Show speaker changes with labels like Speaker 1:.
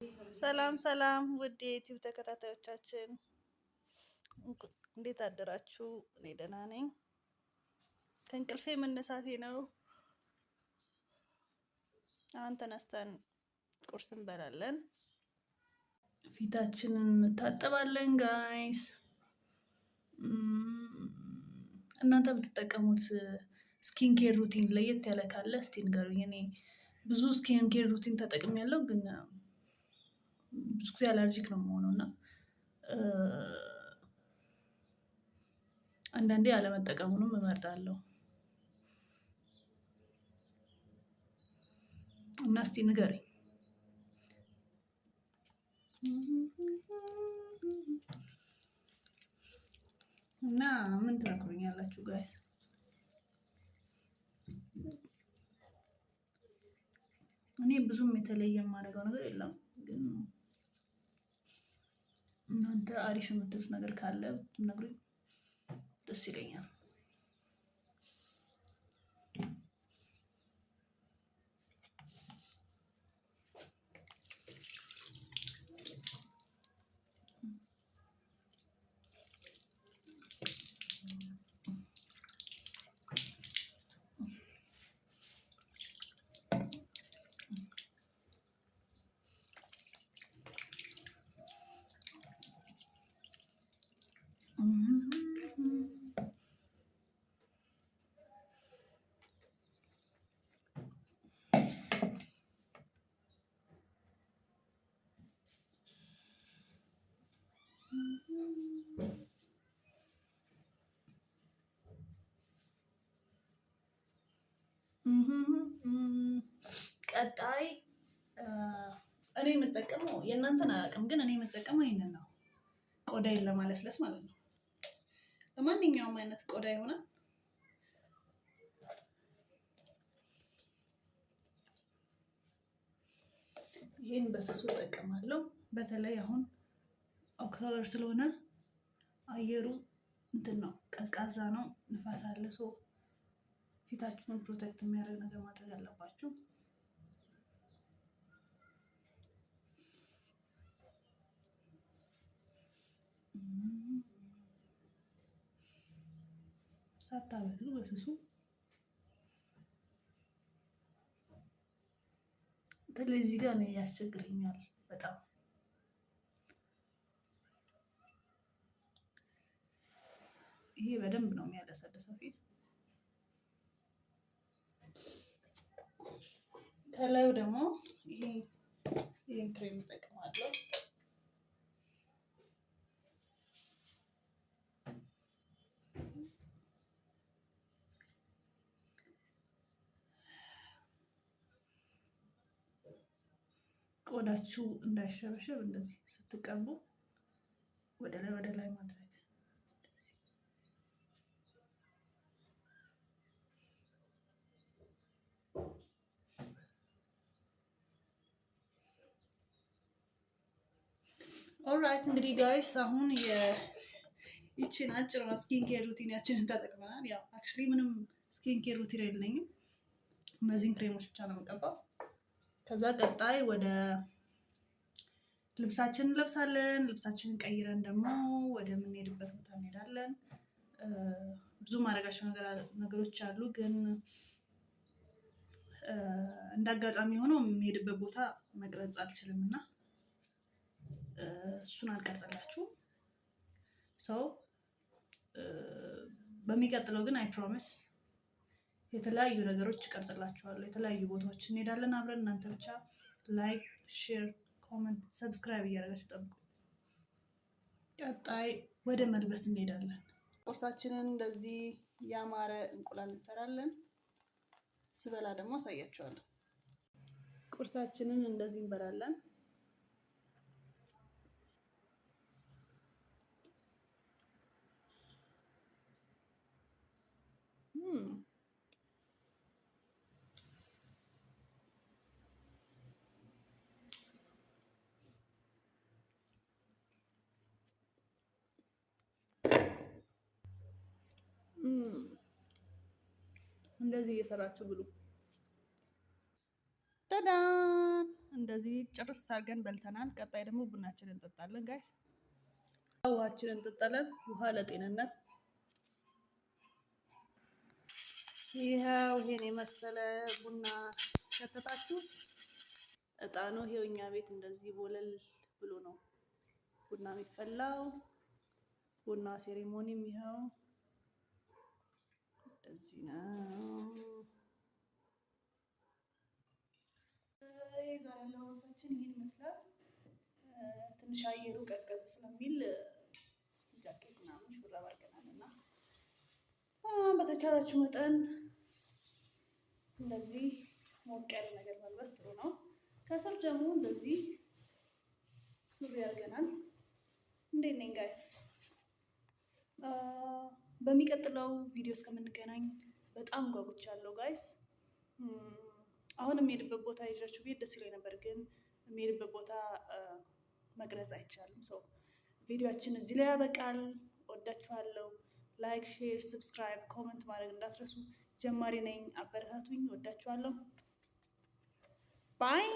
Speaker 1: ሰላም ሰላም ውድ የዩቲዩብ ተከታታዮቻችን እንዴት አደራችሁ? እኔ ደህና ነኝ። ከእንቅልፌ መነሳቴ ነው። አሁን ተነስተን ቁርስ እንበላለን፣ ፊታችንን እንታጠባለን። ጋይስ እናንተ የምትጠቀሙት ስኪን ኬር ሩቲን ለየት ያለ ካለ እስቲ ንገሩኝ። እኔ ብዙ ስኪን ኬር ሩቲን ተጠቅሜያለሁ፣ ግን ብዙ ጊዜ አለርጂክ ነው የምሆነው እና አንዳንዴ አለመጠቀሙንም እመርጣለሁ። እና እስቲ ንገረኝ። እና ምን ትመክሩኛላችሁ ጋይስ? እኔ ብዙም የተለየ የማደርገው ነገር የለም፣ ግን እናንተ አሪፍ የምትሉት ነገር ካለ ብትነግሩኝ ደስ ይለኛል። ቀጣይ እኔ የምጠቀመው የእናንተን አላውቅም፣ ግን እኔ የምጠቀመው ይሄንን ነው። ቆዳዬን ለማለስለስ ማለት ነው። ለማንኛውም አይነት ቆዳ ይሆናል። ይሄን በስሱ እጠቀማለሁ። በተለይ አሁን ኦክቶበር ስለሆነ አየሩ እንትን ነው፣ ቀዝቃዛ ነው፣ ንፋስ አለ። ፊታችሁን ፕሮቴክት የሚያደርግ ነገር ማድረግ አለባችሁ። ሳታበሉ በስሱ በተለይ እዚህ ጋር ነው ያስቸግረኛል በጣም። ይሄ በደንብ ነው የሚያለሰልሰው ፊት። ከላዩ ደግሞ ይሄን ክሬም እጠቀማለሁ። ቆዳችሁ እንዳይሸበሸብ እንደዚህ ስትቀቡ ወደ ላይ ማድረግ። ኦልራይት እንግዲህ ጋይስ አሁን ይቺን አጭር ስኪን ኬር ሩቲናችንን ተጠቅመናል። ያው አክቹሊ ምንም ስኪን ኬር ሩቲን የለኝም፣ እነዚህን ክሬሞች ብቻ ነው የምቀባው። ከዛ ቀጣይ ወደ ልብሳችንን እንለብሳለን። ልብሳችንን ቀይረን ደግሞ ወደ ምንሄድበት ቦታ እንሄዳለን። ብዙ ማድረጋቸው ነገሮች አሉ፣ ግን እንዳጋጣሚ ሆኖ የሚሄድበት ቦታ መቅረጽ አልችልም እና እሱን አልቀርጽላችሁም። በሚቀጥለው ግን አይ ፕሮሚስ የተለያዩ ነገሮች እቀርጽላችኋለሁ። የተለያዩ ቦታዎች እንሄዳለን አብረን። እናንተ ብቻ ላይክ፣ ሼር፣ ኮመንት፣ ሰብስክራይብ እያደረጋችሁ ጠብቁ። ቀጣይ ወደ መልበስ እንሄዳለን። ቁርሳችንን እንደዚህ ያማረ እንቁላል እንሰራለን። ስበላ ደግሞ አሳያችኋለሁ። ቁርሳችንን እንደዚህ እንበላለን። እንደዚህ እየሰራችሁ ብሉ። ዳዳን እንደዚህ ጭርስ አድርገን በልተናል። ቀጣይ ደግሞ ቡናችንን እንጠጣለን ጋይስ። ውሃችንን እንጠጣለን። ውሃ ለጤንነት። ይኸው ይሄን የመሰለ ቡና ከተታችሁ እጣኑ ይሄው እኛ ቤት እንደዚህ ቦለል ብሎ ነው ቡና የሚፈላው። ቡና ሴሪሞኒም ይኸው እንደዚህ ነው። ዛሬ አለባበሳችን ይሄን ይመስላል። ትንሽ አየሩ ቀዝቀዝ ስለሚል ጃኬት ምናምን ሹራብ አድርገናል እና በተቻላችሁ መጠን እንደዚህ ሞቅ ያለ ነገር መልበስ ጥሩ ነው። ከስር ደግሞ እንደዚህ ሱሪ አድርገናል። እንዴት ነኝ ጋይስ? በሚቀጥለው ቪዲዮ እስከምንገናኝ በጣም ጓጉቻለሁ ጋይስ። አሁን የምሄድበት ቦታ ይዣችሁ ብሄድ ደስ ይለኝ ነበር፣ ግን የምሄድበት ቦታ መቅረጽ አይቻልም። ሰው ቪዲዮአችን እዚህ ላይ ያበቃል። ወዳችኋለሁ። ላይክ፣ ሼር፣ ሰብስክራይብ፣ ኮመንት ማድረግ እንዳትረሱ። ጀማሪ ነኝ፣ አበረታቱኝ። ወዳችኋለሁ። ባይ